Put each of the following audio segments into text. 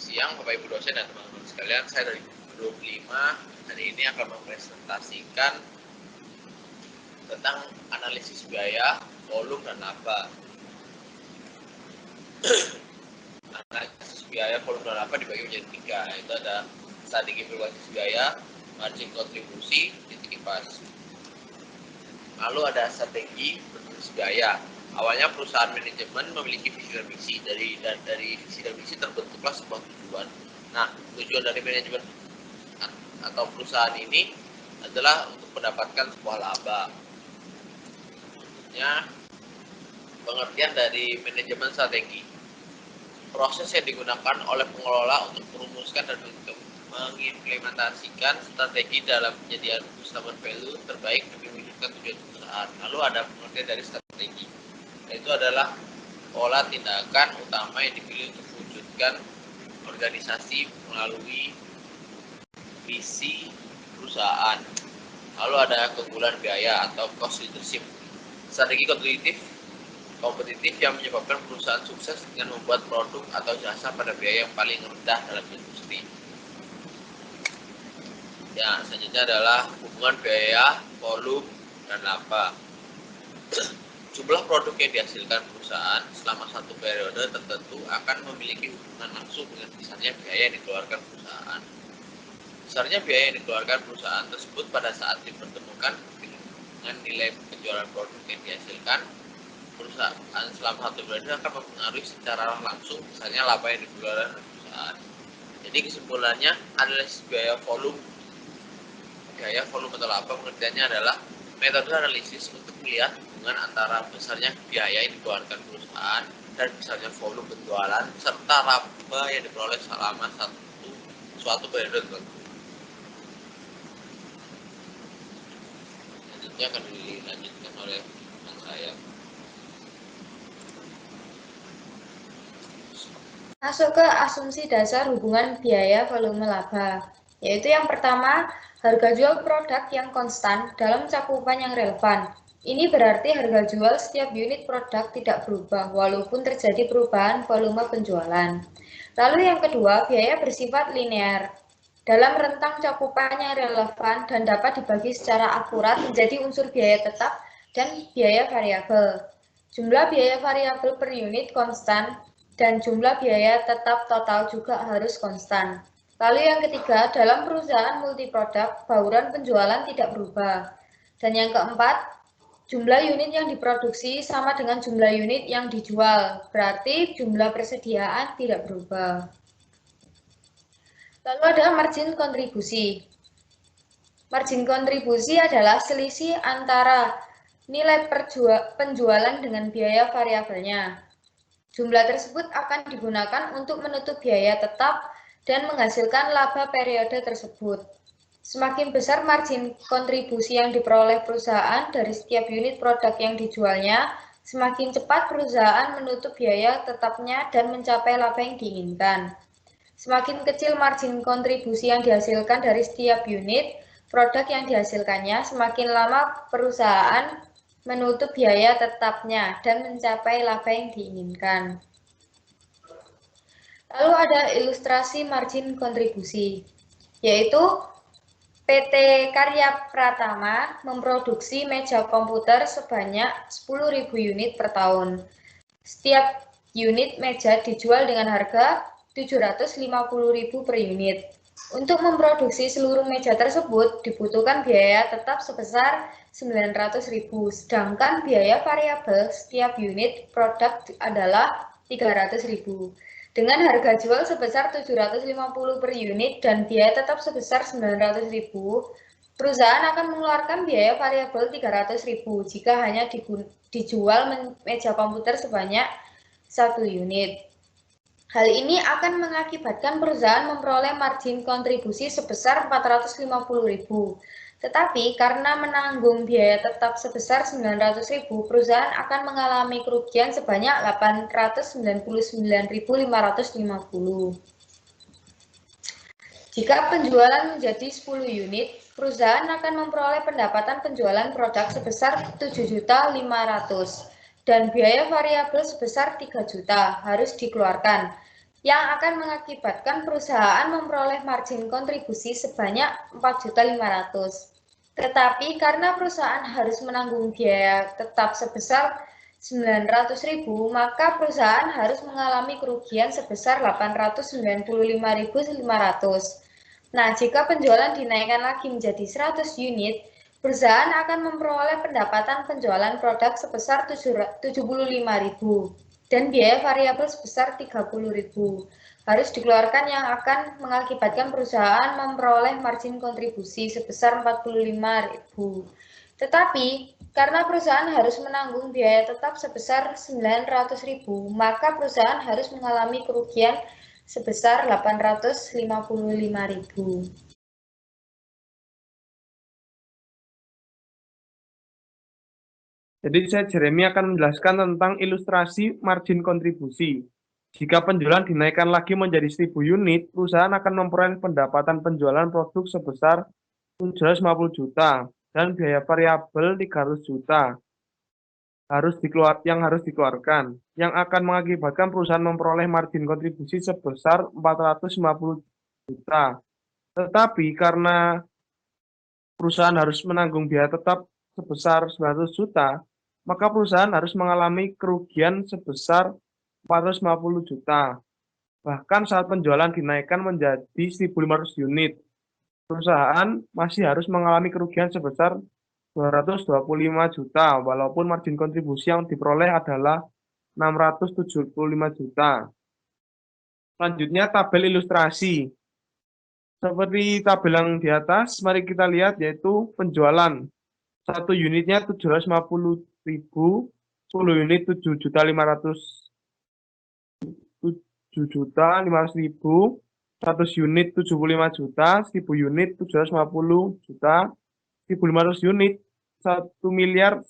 Siang Bapak Ibu dosen dan teman-teman sekalian, saya dari 25 hari ini akan mempresentasikan tentang analisis biaya, volume, dan laba. Analisis biaya, volume, dan laba dibagi menjadi 3, yaitu ada strategi berbasis biaya, margin kontribusi, titik pas. Lalu ada strategi berbasis biaya. Awalnya perusahaan manajemen memiliki visi dan misi. Dari visi dan misi terbentuklah sebuah tujuan. Nah, tujuan dari manajemen atau perusahaan ini adalah untuk mendapatkan sebuah laba. Selanjutnya, pengertian dari manajemen strategi. Proses yang digunakan oleh pengelola untuk merumuskan dan mengimplementasikan strategi dalam penyediaan customer value terbaik demi mewujudkan tujuan perusahaan. Lalu ada pengertian dari strategi, yaitu adalah pola tindakan utama yang dipilih untuk mewujudkan organisasi melalui visi perusahaan. Lalu ada keunggulan biaya atau cost leadership. Strategi kompetitif yang menyebabkan perusahaan sukses dengan membuat produk atau jasa pada biaya yang paling rendah dalam industri. Ya, selanjutnya adalah hubungan biaya, volume, dan laba. Jumlah produk yang dihasilkan perusahaan selama satu periode tertentu akan memiliki hubungan langsung dengan besarnya biaya yang dikeluarkan perusahaan. Besarnya biaya yang dikeluarkan perusahaan tersebut pada saat dipertemukan dengan nilai penjualan produk yang dihasilkan perusahaan selama satu periode akan mempengaruhi secara langsung besarnya laba yang dikeluarkan oleh perusahaan. Jadi kesimpulannya, analisis biaya, volume atau laba pengertiannya adalah metode analisis untuk melihat hubungan antara besarnya biaya yang dikeluarkan perusahaan dan besarnya volume penjualan serta laba yang diperoleh selama suatu periode tertentu. Selanjutnya akan dilanjutkan oleh teman saya. Masuk ke asumsi dasar hubungan biaya volume laba, yaitu yang pertama, harga jual produk yang konstan dalam cakupan yang relevan. Ini berarti harga jual setiap unit produk tidak berubah walaupun terjadi perubahan volume penjualan. Lalu yang kedua, biaya bersifat linear dalam rentang cakupan yang relevan dan dapat dibagi secara akurat menjadi unsur biaya tetap dan biaya variabel. Jumlah biaya variabel per unit konstan dan jumlah biaya tetap total juga harus konstan. Lalu yang ketiga, dalam perusahaan multiproduk, bauran penjualan tidak berubah. Dan yang keempat, jumlah unit yang diproduksi sama dengan jumlah unit yang dijual, berarti jumlah persediaan tidak berubah. Lalu ada margin kontribusi. Margin kontribusi adalah selisih antara nilai penjualan dengan biaya variabelnya. Jumlah tersebut akan digunakan untuk menutup biaya tetap dan menghasilkan laba periode tersebut. Semakin besar margin kontribusi yang diperoleh perusahaan dari setiap unit produk yang dijualnya, semakin cepat perusahaan menutup biaya tetapnya dan mencapai laba yang diinginkan. Semakin kecil margin kontribusi yang dihasilkan dari setiap unit produk yang dihasilkannya, semakin lama perusahaan menutup biaya tetapnya dan mencapai laba yang diinginkan. Lalu ada ilustrasi margin kontribusi, yaitu PT Karya Pratama memproduksi meja komputer sebanyak 10.000 unit per tahun. Setiap unit meja dijual dengan harga 750.000 per unit. Untuk memproduksi seluruh meja tersebut dibutuhkan biaya tetap sebesar 900.000, sedangkan biaya variabel setiap unit produk adalah 300.000. Dengan harga jual sebesar 750 per unit dan biaya tetap sebesar 900.000, perusahaan akan mengeluarkan biaya variabel 300.000 jika hanya dijual meja komputer sebanyak 1 unit. Hal ini akan mengakibatkan perusahaan memperoleh margin kontribusi sebesar 450.000. Tetapi karena menanggung biaya tetap sebesar 900.000, perusahaan akan mengalami kerugian sebanyak 899.550. Jika penjualan menjadi 10 unit, perusahaan akan memperoleh pendapatan penjualan produk sebesar 7.500.000 dan biaya variabel sebesar 3 juta harus dikeluarkan. yang akan mengakibatkan perusahaan memperoleh margin kontribusi sebanyak 4.500.000. Tetapi karena perusahaan harus menanggung biaya tetap sebesar 900.000, maka perusahaan harus mengalami kerugian sebesar 895.500. Nah, jika penjualan dinaikkan lagi menjadi 100 unit, perusahaan akan memperoleh pendapatan penjualan produk sebesar 75.000 dan biaya variabel sebesar 30.000 harus dikeluarkan yang akan mengakibatkan perusahaan memperoleh margin kontribusi sebesar 45.000. Tetapi karena perusahaan harus menanggung biaya tetap sebesar 900.000, maka perusahaan harus mengalami kerugian sebesar 855.000. Jadi saya Jeremy akan menjelaskan tentang ilustrasi margin kontribusi. Jika penjualan dinaikkan lagi menjadi 1.000 unit, perusahaan akan memperoleh pendapatan penjualan produk sebesar 750 juta dan biaya variabel 300 juta yang harus dikeluarkan, yang akan mengakibatkan perusahaan memperoleh margin kontribusi sebesar 450 juta. Tetapi karena perusahaan harus menanggung biaya tetap sebesar 900 juta, maka perusahaan harus mengalami kerugian sebesar 450 juta. Bahkan saat penjualan dinaikkan menjadi 1.500 unit, perusahaan masih harus mengalami kerugian sebesar 225 juta, walaupun margin kontribusi yang diperoleh adalah 675 juta. Selanjutnya tabel ilustrasi. Seperti tabel yang di atas, mari kita lihat yaitu penjualan. Satu unitnya 750.000, 10 unit 7.500.000, 100 unit 75 juta, 1.000 unit 750 juta, 1.500 unit 1.125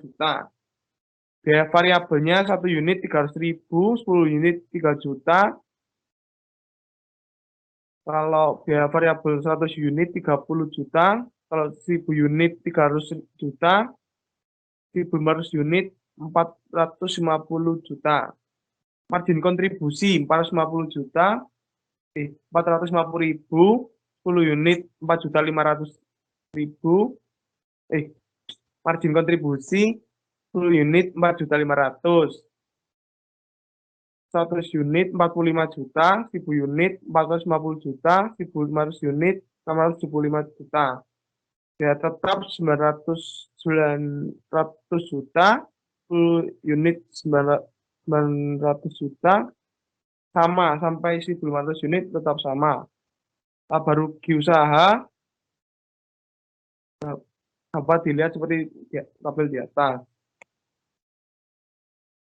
juta. Biaya variabelnya 1 unit 300.000, 10 unit 3 juta. Kalau biaya variabel 100 unit 30 juta, kalau 1.000 unit 300 juta, 1.500 unit 450 juta. Margin kontribusi 450 juta, 450.000, 10 unit 4.500.000, margin kontribusi 10 unit 4.500.000, 100 unit 45 juta, 1.000 unit 450 juta, 1.500 unit 675 juta. Biaya tetap 900 juta, 10 unit 900 juta, sama sampai 1.500 unit tetap sama. Laba rugi usaha dapat dilihat seperti tabel di atas.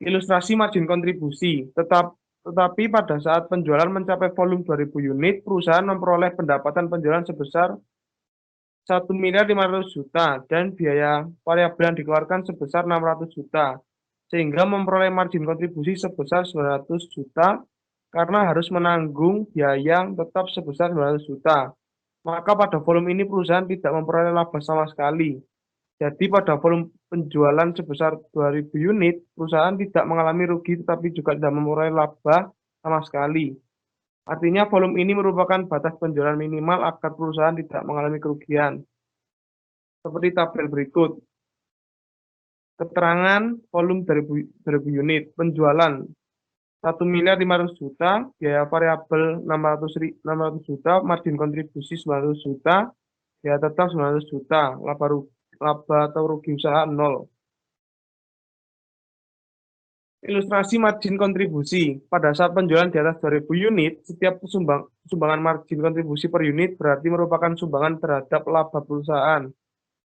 Ilustrasi margin kontribusi. Tetapi pada saat penjualan mencapai volume 2.000 unit, perusahaan memperoleh pendapatan penjualan sebesar 1.500.000 juta dan biaya variabel yang dikeluarkan sebesar 600 juta, sehingga memperoleh margin kontribusi sebesar 900 juta karena harus menanggung biaya yang tetap sebesar 900 juta. Maka pada volume ini perusahaan tidak memperoleh laba sama sekali. Jadi pada volume penjualan sebesar 2.000 unit, perusahaan tidak mengalami rugi tetapi juga tidak memperoleh laba sama sekali. Artinya volume ini merupakan batas penjualan minimal agar perusahaan tidak mengalami kerugian. Seperti tabel berikut. Keterangan volume 2.000 unit, penjualan 1.500.000 juta, biaya variabel 600 juta, margin kontribusi 900 juta, biaya tetap 900 juta, laba atau rugi usaha 0. Ilustrasi margin kontribusi. Pada saat penjualan di atas 2.000 unit, setiap sumbangan margin kontribusi per unit berarti merupakan sumbangan terhadap laba perusahaan.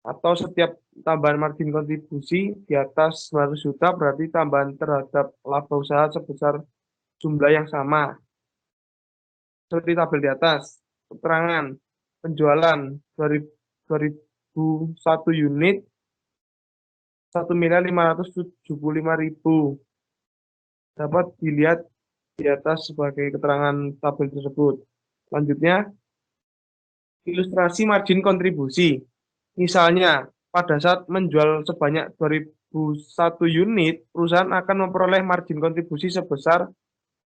Atau setiap tambahan margin kontribusi di atas 900 juta berarti tambahan terhadap laba usaha sebesar jumlah yang sama. Seperti tabel di atas. Keterangan penjualan 2.001 unit 1.575.000 dapat dilihat di atas sebagai keterangan tabel tersebut. Selanjutnya, ilustrasi margin kontribusi. Misalnya, pada saat menjual sebanyak 2.001 unit, perusahaan akan memperoleh margin kontribusi sebesar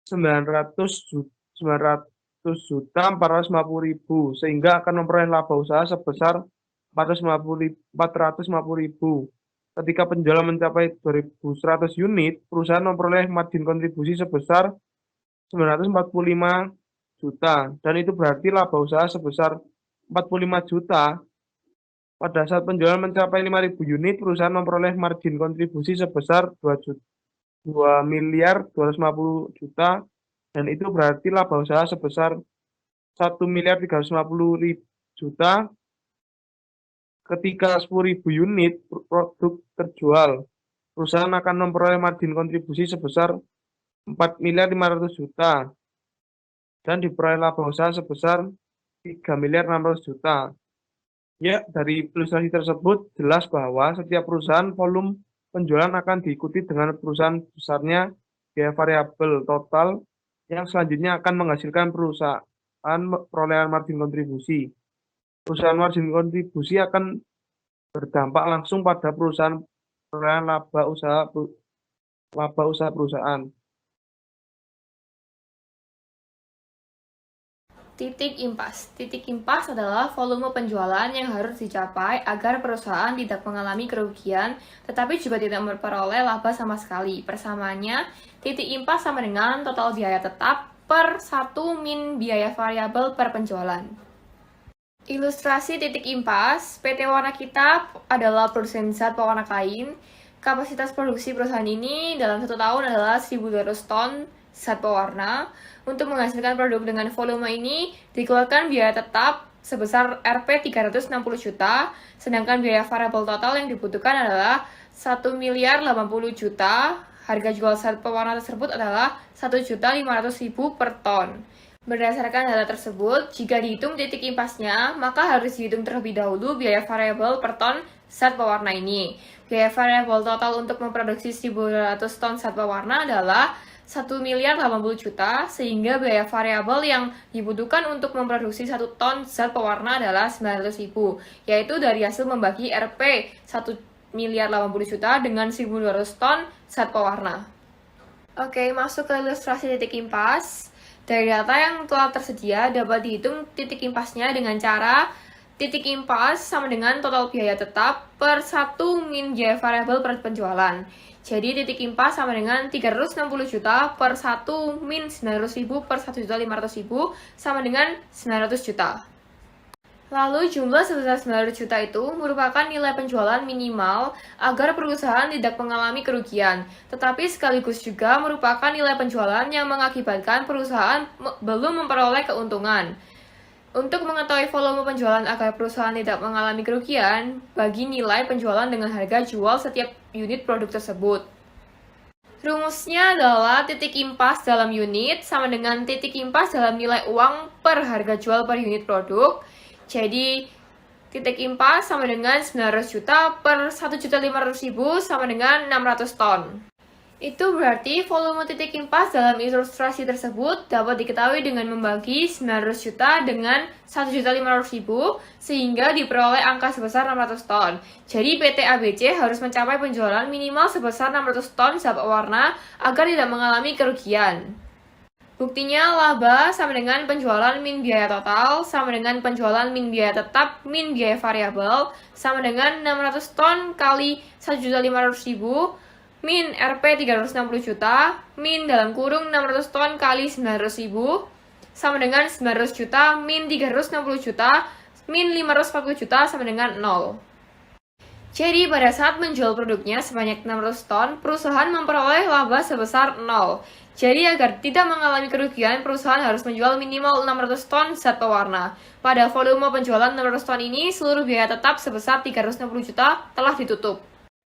900.450.000 sehingga akan memperoleh laba usaha sebesar 450.000. Ketika penjualan mencapai 2.100 unit, perusahaan memperoleh margin kontribusi sebesar 945 juta, dan itu berarti laba usaha sebesar 45 juta. Pada saat penjualan mencapai 5.000 unit, perusahaan memperoleh margin kontribusi sebesar 2.250 juta, dan itu berarti laba usaha sebesar 1.350 juta. Ketika 10.000 unit produk terjual, perusahaan akan memperoleh margin kontribusi sebesar 4.500 juta dan diperoleh laba usaha sebesar 3.600 juta. Ya, dari ilustrasi tersebut jelas bahwa setiap perusahaan volume penjualan akan diikuti dengan perusahaan besarnya biaya variabel total yang selanjutnya akan menghasilkan perusahaan perolehan margin kontribusi. Perusahaan margin kontribusi akan berdampak langsung pada perusahaan perolehan laba usaha perusahaan. Titik impas. Titik impas adalah volume penjualan yang harus dicapai agar perusahaan tidak mengalami kerugian, tetapi juga tidak memperoleh laba sama sekali. Persamaannya, titik impas sama dengan total biaya tetap per 1 min biaya variabel per penjualan. Ilustrasi titik impas, PT Warna Kita adalah produsen zat pewarna kain. Kapasitas produksi perusahaan ini dalam 1 tahun adalah 1.200 ton zat pewarna. Untuk menghasilkan produk dengan volume ini, dikeluarkan biaya tetap sebesar Rp 360 juta, sedangkan biaya variabel total yang dibutuhkan adalah 1.080 juta. Harga jual zat pewarna tersebut adalah 1.500.000 per ton. Berdasarkan data tersebut, jika dihitung titik impasnya, maka harus dihitung terlebih dahulu biaya variabel per ton zat pewarna ini. Biaya variabel total untuk memproduksi 1.200 ton zat pewarna adalah 1.080 juta, sehingga biaya variabel yang dibutuhkan untuk memproduksi 1 ton zat pewarna adalah 900.000, yaitu dari hasil membagi Rp 1.080 juta dengan 1.200 ton zat pewarna. Oke, masuk ke ilustrasi titik impas. Dari data yang telah tersedia, dapat dihitung titik impasnya dengan cara titik impas sama dengan total biaya tetap per 1 min biaya variabel per penjualan. Jadi titik impas sama dengan 360 juta per 1 min 900.000 per 1.500.000 sama dengan 900 juta. Lalu jumlah sebesar 900 juta itu merupakan nilai penjualan minimal agar perusahaan tidak mengalami kerugian, tetapi sekaligus juga merupakan nilai penjualan yang mengakibatkan perusahaan belum memperoleh keuntungan. Untuk mengetahui volume penjualan agar perusahaan tidak mengalami kerugian, bagi nilai penjualan dengan harga jual setiap unit produk tersebut. Rumusnya adalah titik impas dalam unit sama dengan titik impas dalam nilai uang per harga jual per unit produk. Jadi, titik impas sama dengan 900 juta per 1.500.000 sama dengan 600 ton. Itu berarti volume titik impas dalam ilustrasi tersebut dapat diketahui dengan membagi 900 juta dengan 1.500.000 sehingga diperoleh angka sebesar 600 ton. Jadi PT ABC harus mencapai penjualan minimal sebesar 600 ton zat pewarna agar tidak mengalami kerugian. Buktinya laba sama dengan penjualan min biaya total sama dengan penjualan min biaya tetap min biaya variabel sama dengan 600 ton kali 1.500.000 min Rp 360 juta min dalam kurung 600 ton kali 900.000 sama dengan 900 juta min 360 juta min 540 juta sama dengan 0. Jadi pada saat menjual produknya sebanyak 600 ton, perusahaan memperoleh laba sebesar 0. Jadi agar tidak mengalami kerugian, perusahaan harus menjual minimal 600 ton zat pewarna. Pada volume penjualan 600 ton ini, seluruh biaya tetap sebesar 360 juta telah ditutup.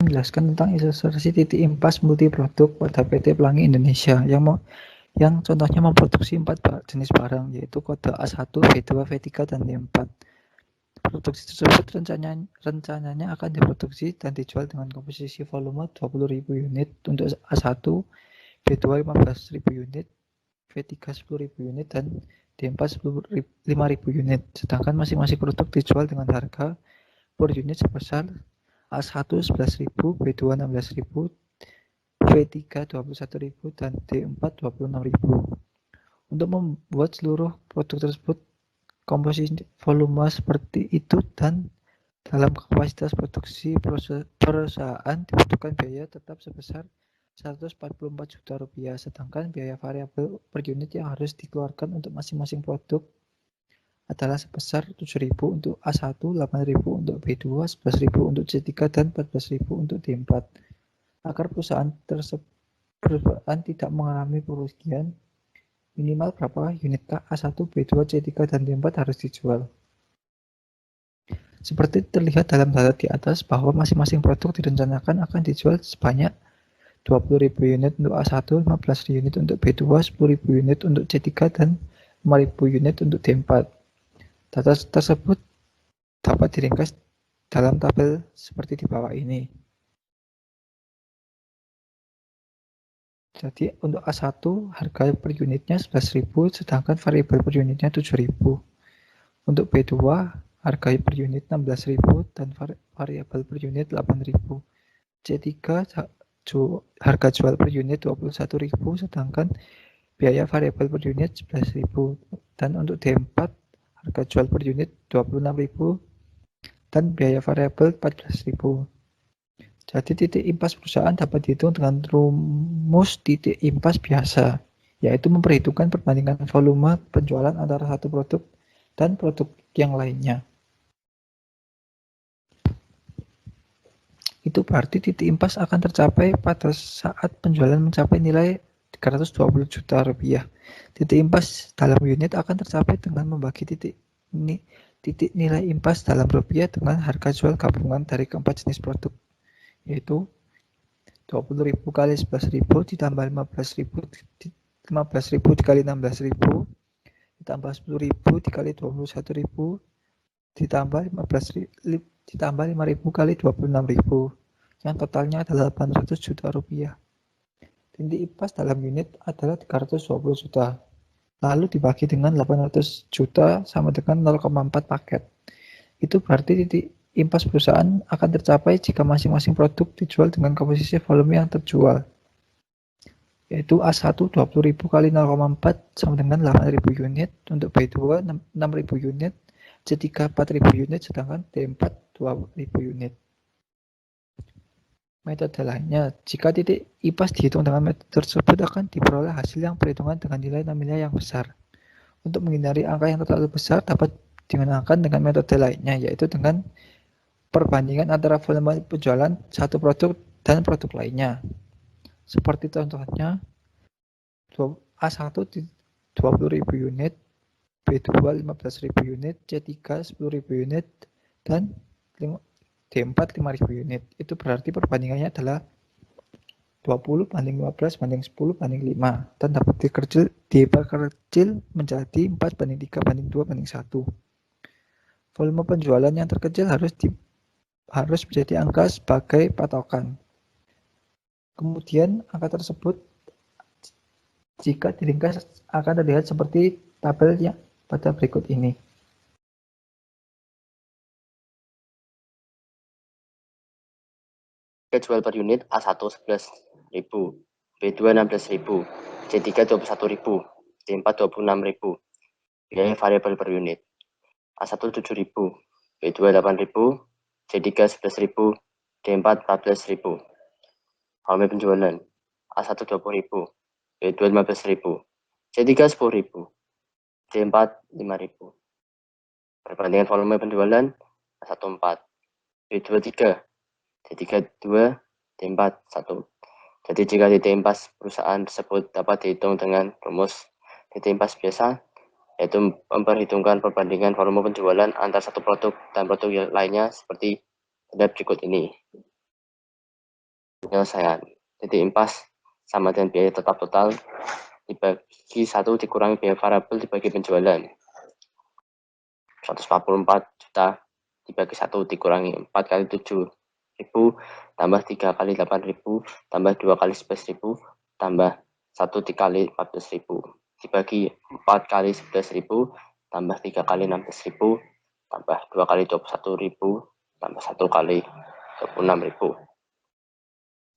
Menjelaskan tentang ilustrasi titik impas multiproduk pada PT Pelangi Indonesia yang contohnya memproduksi 4 jenis barang, yaitu kode A1, V2, V3, dan D4. Produksi tersebut rencananya akan diproduksi dan dijual dengan komposisi volume 20.000 unit untuk A1, V2 15.000 unit, V3 10.000 unit, dan D4 5.000 unit. Sedangkan masing-masing produk dijual dengan harga per unit sebesar A1 11.000, V2 16.000, V3 21.000 dan D4 26.000. Untuk membuat seluruh produk tersebut komposisi volume seperti itu dan dalam kapasitas produksi perusahaan dibutuhkan biaya tetap sebesar Rp144 juta, sedangkan biaya variabel per unit yang harus dikeluarkan untuk masing-masing produk adalah sebesar Rp7.000 untuk A1, Rp8.000 untuk B2, Rp11.000 untuk C3, dan Rp14.000 untuk D4. Agar perusahaan tidak mengalami kerugian, minimal berapa unit A1, B2, C3, dan D4 harus dijual. Seperti terlihat dalam data di atas bahwa masing-masing produk direncanakan akan dijual sebanyak 20.000 unit untuk A1, 15.000 unit untuk B2, 10.000 unit untuk C3, dan 5.000 unit untuk D4. Data tersebut dapat diringkas dalam tabel seperti di bawah ini. Jadi untuk A1 harga per unitnya 11.000, sedangkan variabel per unitnya 7.000. Untuk B2 harga per unit 16.000 dan variabel per unit 8.000. C3 harga jual per unit 21.000, sedangkan biaya variabel per unit 11.000. Dan untuk D4 harga jual per unit 26.000 dan biaya variabel 14.000. Jadi titik impas perusahaan dapat dihitung dengan rumus titik impas biasa, yaitu memperhitungkan perbandingan volume penjualan antara satu produk dan produk yang lainnya. Itu berarti titik impas akan tercapai pada saat penjualan mencapai nilai Rp320 juta. Titik impas dalam unit akan tercapai dengan membagi titik nilai impas dalam rupiah dengan harga jual gabungan dari keempat jenis produk, yaitu 20.000 kali 11.000 ditambah 15.000 dikali 16.000 ditambah 10.000 dikali 21.000 ditambah 5.000 kali 26.000, yang totalnya adalah 800 juta rupiah. Titik impas dalam unit adalah 320 juta, lalu dibagi dengan 800 juta sama dengan 0,4 paket. Itu berarti titik impas perusahaan akan tercapai jika masing-masing produk dijual dengan komposisi volume yang terjual, yaitu A1 20.000 kali 0,4 sama dengan 8.000 unit, untuk B2 6.000 unit, C3 4.000 unit, sedangkan D4 2.000 unit. Metode lainnya, jika titik impas dihitung dengan metode tersebut akan diperoleh hasil yang perhitungan dengan nilai nominal yang besar. Untuk menghindari angka yang terlalu besar dapat digunakan dengan metode lainnya, yaitu dengan perbandingan antara volume penjualan satu produk dan produk lainnya. Seperti contohnya A1 20.000 unit, B2 15.000 unit, C3 10.000 unit, dan D4 5.000 unit. Itu berarti perbandingannya adalah 20 banding 15 banding 10 banding 5, dan dapat diperkecil menjadi 4 banding 3 banding 2 banding 1. Volume penjualan yang terkecil harus menjadi angka sebagai patokan. Kemudian angka tersebut jika diringkas akan terlihat seperti tabelnya pada berikut ini. Harga jual per unit A1 11.000, B2 16.000, C3 21.000, D4 26.000. Biaya variabel per unit A1 7.000, B2 8.000, C3 11.000, D4 14.000. Volume penjualan A1 20.000, B2 15.000, C3 10.000, D4 5.000. Perbandingan volume penjualan A1 4, B2 3, D3 2, D4 1. Jadi jika titik impas perusahaan tersebut dapat dihitung dengan rumus titik impas biasa, yaitu memperhitungkan perbandingan volume penjualan antar satu produk dan produk yang lainnya seperti pada berikut ini. Penyelesaian titik impas sama dengan biaya tetap total dibagi 1 dikurangi biaya variabel dibagi penjualan. 144 juta dibagi 1 dikurangi 4 kali 7.000 tambah 3 kali 8.000 tambah 2 kali 11.000 tambah 1 dikali 14.000 dibagi 4 kali 11.000 tambah 3 kali 16.000 tambah 2 kali 21.000 tambah 1 kali 26.000.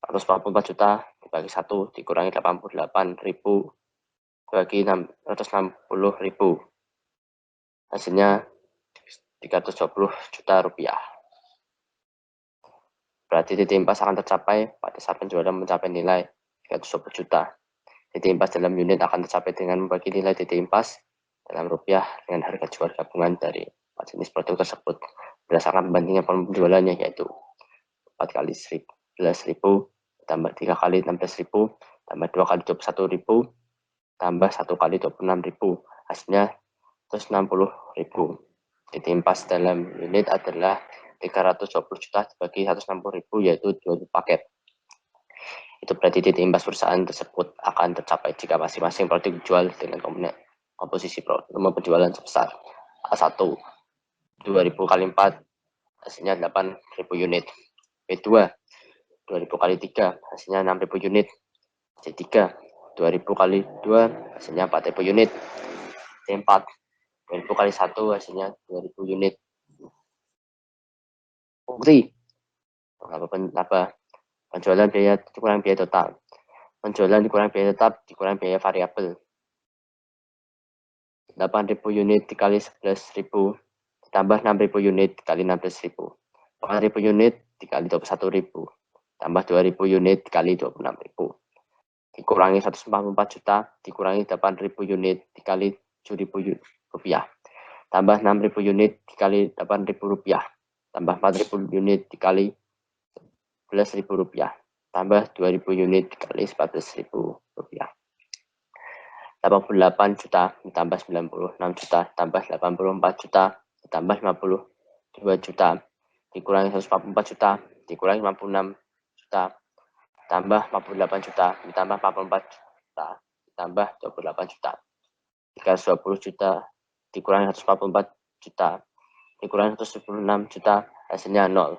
144 juta dibagi 1 dikurangi 88.000 bagi 660.000. Hasilnya 320 juta rupiah. Berarti titik impas akan tercapai pada saat penjualan mencapai nilai 320 juta. Titik impas dalam unit akan tercapai dengan membagi nilai titik impas dalam rupiah dengan harga jual gabungan dari 4 jenis produk tersebut berdasarkan pembandingan penjualannya, yaitu 4 kali 11.000 tambah 3 kali 16.000 tambah 2 kali 21.000 tambah 1 kali 26.000, hasilnya 160.000. Titik impas dalam unit adalah 320 juta dibagi 160.000, yaitu 20 paket. Itu berarti titik impas perusahaan tersebut akan tercapai jika masing-masing produk dijual dengan komposisi nomor penjualan sebesar A1 2000 kali 4 hasilnya 8.000 unit, B2 2000 kali 3 hasilnya 6.000 unit, C3 2000 kali 2 hasilnya 4.000 unit, C4 2000 kali 1 hasilnya 2000 unit. Bukti apa penjualan biaya dikurang biaya total. Penjualan dikurang biaya tetap dikurang biaya variabel. 8.000 unit dikali 11.000 ditambah 6.000 unit dikali 16.000. 4.000 unit dikali 21.000 tambah 2.000 unit dikali 26.000. Dikurangi 144 juta dikurangi 8.000 unit dikali 7.000 rupiah. Tambah 6.000 unit dikali 8.000 rupiah. Tambah 4.000 unit dikali 11.000 rupiah. Tambah 2.000 unit dikali 14.000 rupiah. 88 juta ditambah 96 juta tambah 84 juta ditambah 52 juta dikurangi 144 juta dikurangi 56 juta tambah 48 juta ditambah 44 juta ditambah 28 juta 320 juta dikurangi 144 juta dikurangi 116 juta hasilnya 0.